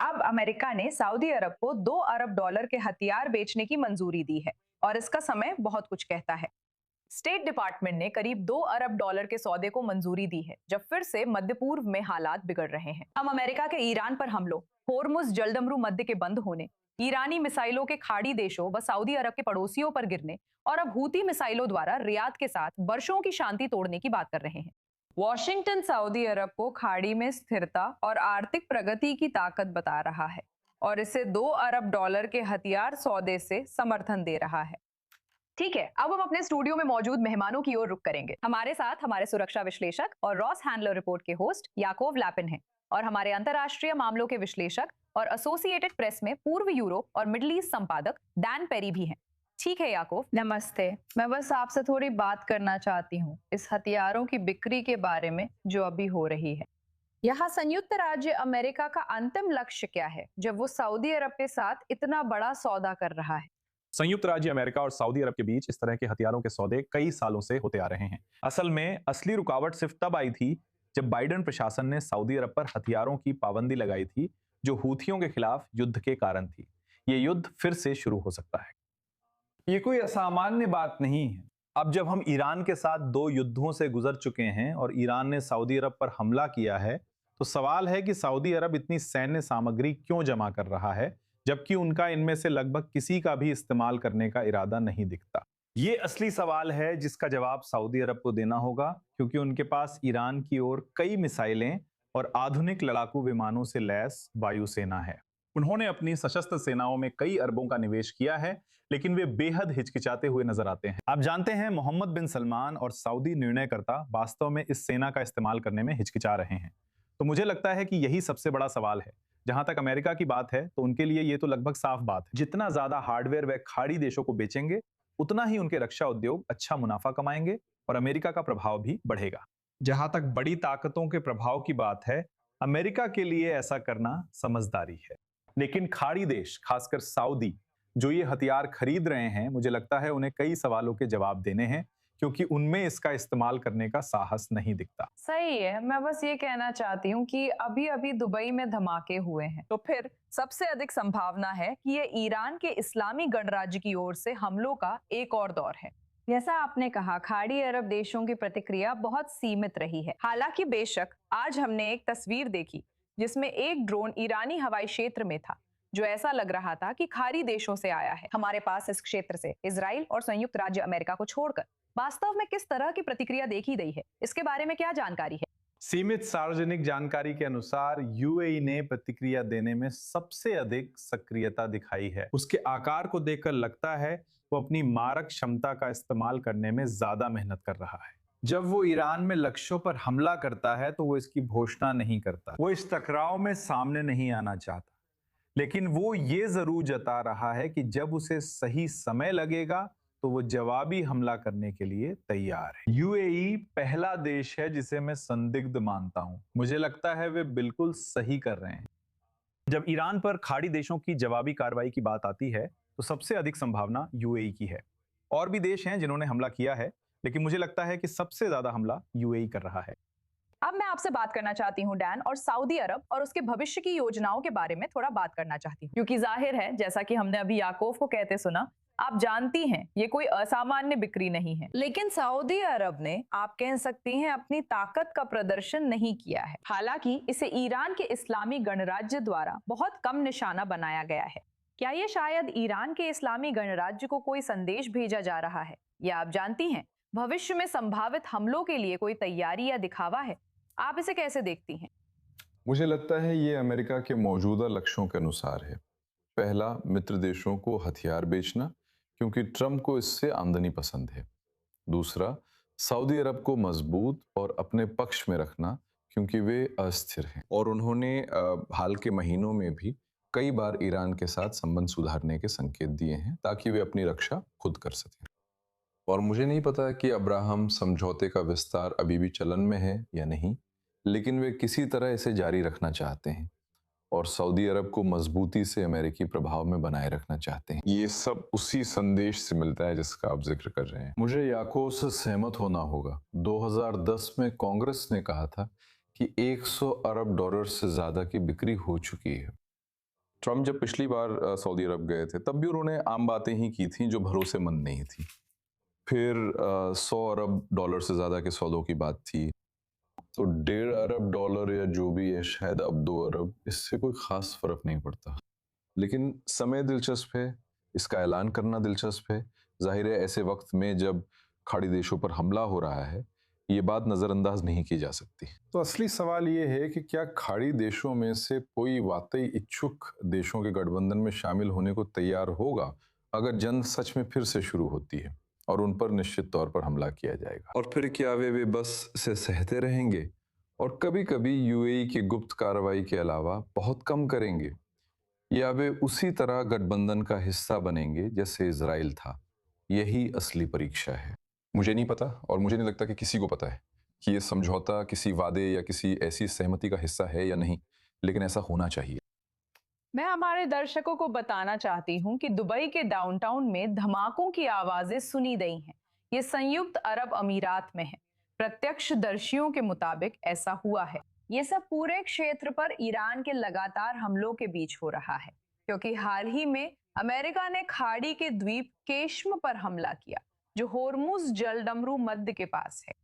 अब अमेरिका ने सऊदी अरब को 2 अरब डॉलर के हथियार बेचने की मंजूरी दी है और इसका समय बहुत कुछ कहता है। स्टेट डिपार्टमेंट ने करीब 2 अरब डॉलर के सौदे को मंजूरी दी है, जब फिर से मध्य पूर्व में हालात बिगड़ रहे हैं। हम अमेरिका के ईरान पर हमलों, होर्मुज जलदमरू मध्य के बंद होने, ईरानी मिसाइलों के खाड़ी देशों व सऊदी अरब के पड़ोसियों पर गिरने और अब हूती मिसाइलों द्वारा रियाद के साथ वर्षों की शांति तोड़ने की बात कर रहे हैं। वॉशिंगटन सऊदी अरब को खाड़ी में स्थिरता और आर्थिक प्रगति की ताकत बता रहा है और इसे 2 अरब डॉलर के हथियार सौदे से समर्थन दे रहा है। ठीक है, अब हम अपने स्टूडियो में मौजूद मेहमानों की ओर रुख करेंगे। हमारे साथ हमारे सुरक्षा विश्लेषक और रॉस हैंडलर रिपोर्ट के होस्ट याकोव लैपिन हैं और हमारे अंतर्राष्ट्रीय मामलों के विश्लेषक और एसोसिएटेड प्रेस में पूर्व यूरोप और मिडिल ईस्ट संपादक डैन पेरी भी हैं। ठीक है याकोव, नमस्ते। मैं बस आपसे थोड़ी बात करना चाहती हूँ इस हथियारों की बिक्री के बारे में जो अभी हो रही है। यहाँ संयुक्त राज्य अमेरिका का अंतिम लक्ष्य क्या है जब वो सऊदी अरब के साथ इतना बड़ा सौदा कर रहा है? संयुक्त राज्य अमेरिका और सऊदी अरब के बीच इस तरह के हथियारों के सौदे कई सालों से होते आ रहे हैं। असल में असली रुकावट सिर्फ तब आई थी जब बाइडेन प्रशासन ने सऊदी अरब पर हथियारों की पाबंदी लगाई थी, जो हूथियों के खिलाफ युद्ध के कारण थी। ये युद्ध फिर से शुरू हो सकता है। ये कोई असामान्य बात नहीं है। अब जब हम ईरान के साथ 2 युद्धों से गुजर चुके हैं और ईरान ने सऊदी अरब पर हमला किया है, तो सवाल है कि सऊदी अरब इतनी सैन्य सामग्री क्यों जमा कर रहा है, जबकि उनका इनमें से लगभग किसी का भी इस्तेमाल करने का इरादा नहीं दिखता। ये असली सवाल है जिसका जवाब सऊदी अरब को देना होगा, क्योंकि उनके पास ईरान की ओर कई मिसाइलें और आधुनिक लड़ाकू विमानों से लैस वायुसेना है। उन्होंने अपनी सशस्त्र सेनाओं में कई अरबों का निवेश किया है, लेकिन वे बेहद हिचकिचाते हुए नजर आते हैं। आप जानते हैं, मोहम्मद बिन सलमान और सऊदी निर्णयकर्ता वास्तव में इस सेना का इस्तेमाल करने में हिचकिचा रहे हैं। तो मुझे लगता है कि यही सबसे बड़ा सवाल है। जहां तक अमेरिका की बात है, तो उनके लिए ये तो लगभग साफ बात है, जितना ज्यादा हार्डवेयर वे खाड़ी देशों को बेचेंगे, उतना ही उनके रक्षा उद्योग अच्छा मुनाफा कमाएंगे और अमेरिका का प्रभाव भी बढ़ेगा। जहां तक बड़ी ताकतों के प्रभाव की बात है, अमेरिका के लिए ऐसा करना समझदारी है। लेकिन खाड़ी देश, खासकर सऊदी, जो ये हथियार खरीद रहे हैं, मुझे लगता है उन्हें कई सवालों के जवाब देने हैं, क्योंकि उनमें इसका इस्तेमाल करने का साहस नहीं दिखता। सही है, मैं बस ये कहना चाहती हूँ कि अभी अभी दुबई में धमाके हुए हैं, तो फिर सबसे अधिक संभावना है कि ये ईरान के इस्लामी गणराज्य की ओर से हमलों का एक और दौर है। जैसा आपने कहा, खाड़ी अरब देशों की प्रतिक्रिया बहुत सीमित रही है। हालांकि बेशक आज हमने एक तस्वीर देखी जिसमें एक ड्रोन ईरानी हवाई क्षेत्र में था, जो ऐसा लग रहा था कि खाड़ी देशों से आया है। हमारे पास इस क्षेत्र से इजराइल और संयुक्त राज्य अमेरिका को छोड़कर वास्तव में किस तरह की प्रतिक्रिया देखी गई है, इसके बारे में क्या जानकारी है? सीमित सार्वजनिक जानकारी के अनुसार यूएई ने प्रतिक्रिया देने में सबसे अधिक सक्रियता दिखाई है। उसके आकार को देखकर लगता है वो अपनी मारक क्षमता का इस्तेमाल करने में ज्यादा मेहनत कर रहा है। जब वो ईरान में लक्ष्यों पर हमला करता है तो वो इसकी घोषणा नहीं करता, वो इस टकराव में सामने नहीं आना चाहता, लेकिन वो ये जरूर जता रहा है कि जब उसे सही समय लगेगा तो वो जवाबी हमला करने के लिए तैयार है। यूएई पहला देश है जिसे मैं संदिग्ध मानता हूं। मुझे लगता है वे बिल्कुल सही कर रहे हैं। जब ईरान पर खाड़ी देशों की जवाबी कार्रवाई की बात आती है, तो सबसे अधिक संभावना यूएई की है। और भी देश हैं जिन्होंने हमला किया है, लेकिन मुझे लगता है कि सबसे ज्यादा हमला यूएई कर रहा है। अब मैं आपसे बात करना चाहती हूँ डैन, और सऊदी अरब और उसके भविष्य की योजनाओं के बारे में थोड़ा बात करना चाहती हूँ, क्योंकि जाहिर है, जैसा कि हमने अभी याकोव को कहते सुना, आप जानती हैं ये कोई असामान्य बिक्री नहीं है। लेकिन सऊदी अरब ने, आप कह सकती हैं, अपनी ताकत का प्रदर्शन नहीं किया है। हालांकि इसे ईरान के इस्लामी गणराज्य द्वारा बहुत कम निशाना बनाया गया है। क्या ये शायद ईरान के इस्लामी गणराज्य को कोई संदेश भेजा जा रहा है, या आप जानती हैं भविष्य में संभावित हमलों के लिए कोई तैयारी या दिखावा है? आप इसे कैसे देखती हैं? मुझे लगता है ये अमेरिका के मौजूदा लक्ष्यों के अनुसार है। पहला, मित्र देशों को हथियार बेचना, क्योंकि ट्रंप को इससे आमदनी पसंद है। दूसरा, सऊदी अरब को मजबूत और अपने पक्ष में रखना, क्योंकि वे अस्थिर हैं और उन्होंने हाल के महीनों में भी कई बार ईरान के साथ संबंध सुधारने के संकेत दिए हैं ताकि वे अपनी रक्षा खुद कर सकें। और मुझे नहीं पता कि अब्राहम समझौते का विस्तार अभी भी चलन में है या नहीं, लेकिन वे किसी तरह इसे जारी रखना चाहते हैं और सऊदी अरब को मजबूती से अमेरिकी प्रभाव में बनाए रखना चाहते हैं। ये सब उसी संदेश से मिलता है जिसका आप जिक्र कर रहे हैं। मुझे याकोव से सहमत होना होगा। 2010 में कांग्रेस ने कहा था कि 100 अरब डॉलर से ज्यादा की बिक्री हो चुकी है। ट्रम्प जब पिछली बार सऊदी अरब गए थे तब भी उन्होंने आम बातें ही की थी जो भरोसेमंद नहीं थी। फिर 100 अरब डॉलर से ज़्यादा के सौदों की बात थी, तो 1.5 अरब डॉलर या जो भी है, शायद अब 2 अरब, इससे कोई ख़ास फ़र्क नहीं पड़ता। लेकिन समय दिलचस्प है, इसका ऐलान करना दिलचस्प है। ज़ाहिर है ऐसे वक्त में जब खाड़ी देशों पर हमला हो रहा है, ये बात नज़रअंदाज नहीं की जा सकती। तो असली सवाल ये है कि क्या खाड़ी देशों में से कोई वाकई इच्छुक देशों के गठबंधन में शामिल होने को तैयार होगा अगर जंग सच में फिर से शुरू होती है और उन पर निश्चित तौर पर हमला किया जाएगा? और फिर क्या वे बस से सहते रहेंगे और कभी कभी यूएई की गुप्त कार्रवाई के अलावा बहुत कम करेंगे, या वे उसी तरह गठबंधन का हिस्सा बनेंगे जैसे इजराइल था? यही असली परीक्षा है। मुझे नहीं पता और मुझे नहीं लगता कि किसी को पता है कि ये समझौता किसी वादे या किसी ऐसी सहमति का हिस्सा है या नहीं, लेकिन ऐसा होना चाहिए। मैं हमारे दर्शकों को बताना चाहती हूँ कि दुबई के डाउनटाउन में धमाकों की आवाजें सुनी गई हैं। ये संयुक्त अरब अमीरात में है। प्रत्यक्षदर्शियों के मुताबिक ऐसा हुआ है। ये सब पूरे क्षेत्र पर ईरान के लगातार हमलों के बीच हो रहा है, क्योंकि हाल ही में अमेरिका ने खाड़ी के द्वीप केश्म पर हमला किया, जो होर्मुज जलडमरू मध्य के पास है।